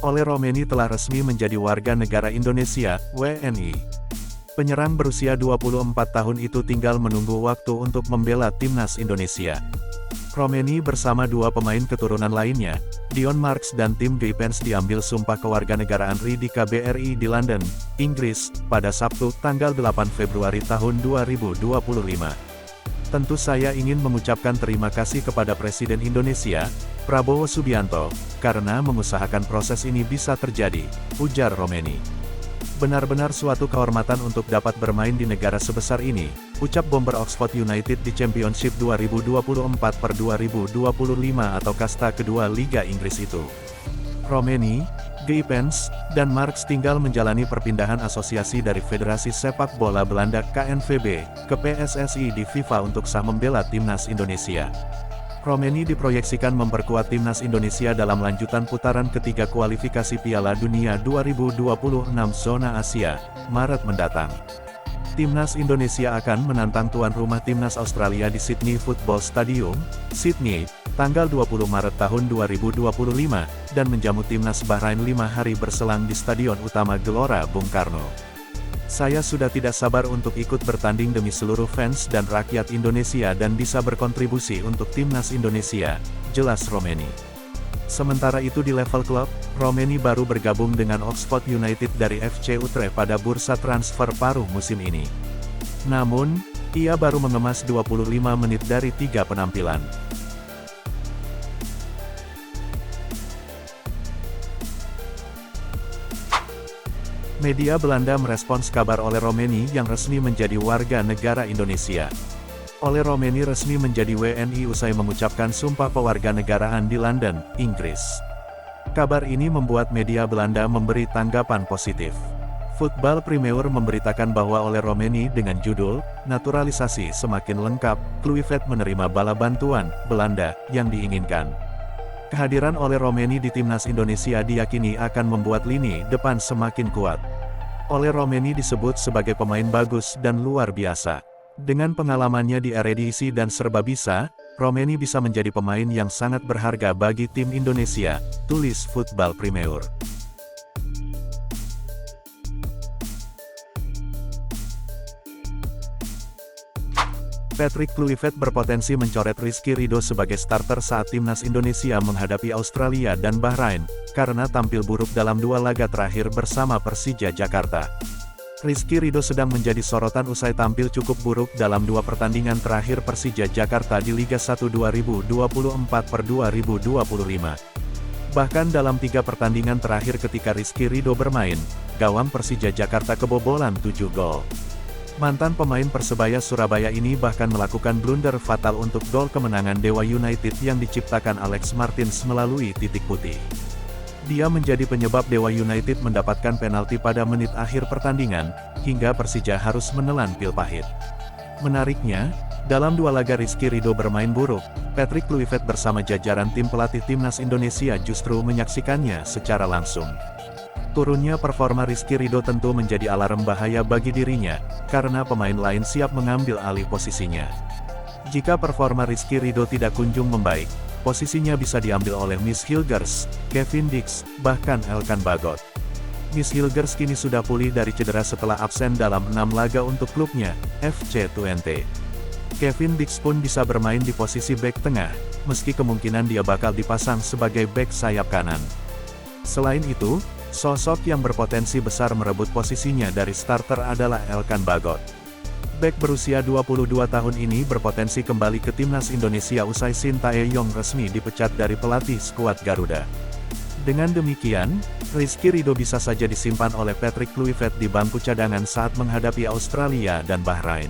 Ole Romeni telah resmi menjadi warga negara Indonesia, WNI. Penyerang berusia 24 tahun itu tinggal menunggu waktu untuk membela timnas Indonesia. Romeni bersama dua pemain keturunan lainnya, Dion Marks dan Tim Geipens diambil sumpah kewarganegaraan RI di KBRI di London, Inggris, pada Sabtu, tanggal 8 Februari tahun 2025. Tentu saya ingin mengucapkan terima kasih kepada Presiden Indonesia, Prabowo Subianto, karena mengusahakan proses ini bisa terjadi, ujar Romeni. Benar-benar suatu kehormatan untuk dapat bermain di negara sebesar ini, ucap bomber Oxford United di Championship 2024/2025 atau kasta kedua Liga Inggris itu. Romeni, Geipens, dan Marks tinggal menjalani perpindahan asosiasi dari Federasi Sepak Bola Belanda KNVB ke PSSI di FIFA untuk sah membela timnas Indonesia. Romeni diproyeksikan memperkuat timnas Indonesia dalam lanjutan putaran ketiga kualifikasi Piala Dunia 2026 zona Asia, Maret mendatang. Timnas Indonesia akan menantang tuan rumah timnas Australia di Sydney Football Stadium, Sydney, tanggal 20 Maret tahun 2025, dan menjamu timnas Bahrain 5 hari berselang di Stadion Utama Gelora Bung Karno. Saya sudah tidak sabar untuk ikut bertanding demi seluruh fans dan rakyat Indonesia dan bisa berkontribusi untuk timnas Indonesia, jelas Romeni. Sementara itu di level klub, Romeni baru bergabung dengan Oxford United dari FC Utrecht pada bursa transfer paruh musim ini. Namun, ia baru mengemas 25 menit dari 3 penampilan. Media Belanda merespons kabar Ole Romeni yang resmi menjadi warga negara Indonesia. Ole Romeni resmi menjadi WNI usai mengucapkan sumpah kewarganegaraan di London, Inggris. Kabar ini membuat media Belanda memberi tanggapan positif. Football Premier memberitakan bahwa Ole Romeni dengan judul, "Naturalisasi Semakin Lengkap, Kluivert menerima bala bantuan, Belanda, yang diinginkan." Kehadiran Ole Romeni di timnas Indonesia diyakini akan membuat lini depan semakin kuat. Ole Romeni disebut sebagai pemain bagus dan luar biasa. Dengan pengalamannya di Eredivisie dan serba bisa, Romeni bisa menjadi pemain yang sangat berharga bagi tim Indonesia, tulis Football Premier. Patrick Kluivert berpotensi mencoret Rizky Ridho sebagai starter saat timnas Indonesia menghadapi Australia dan Bahrain, karena tampil buruk dalam 2 laga terakhir bersama Persija Jakarta. Rizky Ridho sedang menjadi sorotan usai tampil cukup buruk dalam 2 pertandingan terakhir Persija Jakarta di Liga 1 2024/2025. Bahkan dalam 3 pertandingan terakhir ketika Rizky Ridho bermain, gawang Persija Jakarta kebobolan 7 gol. Mantan pemain Persebaya Surabaya ini bahkan melakukan blunder fatal untuk gol kemenangan Dewa United yang diciptakan Alex Martins melalui titik putih. Dia menjadi penyebab Dewa United mendapatkan penalti pada menit akhir pertandingan, hingga Persija harus menelan pil pahit. Menariknya, dalam 2 laga Rizky Ridho bermain buruk, Patrick Kluivert bersama jajaran tim pelatih timnas Indonesia justru menyaksikannya secara langsung. Turunnya performa Rizky Ridho tentu menjadi alarm bahaya bagi dirinya, karena pemain lain siap mengambil alih posisinya. Jika performa Rizky Ridho tidak kunjung membaik, posisinya bisa diambil oleh Miss Hilgers, Kevin Dix, bahkan Elkan Bagot. Miss Hilgers kini sudah pulih dari cedera setelah absen dalam 6 laga untuk klubnya, FC Twente. Kevin Dix pun bisa bermain di posisi bek tengah, meski kemungkinan dia bakal dipasang sebagai bek sayap kanan. Selain itu, sosok yang berpotensi besar merebut posisinya dari starter adalah Elkan Bagot. Bek berusia 22 tahun ini berpotensi kembali ke timnas Indonesia usai Shin Tae-yong resmi dipecat dari pelatih skuad Garuda. Dengan demikian, Rizky Ridho bisa saja disimpan oleh Patrick Kluivert di bangku cadangan saat menghadapi Australia dan Bahrain.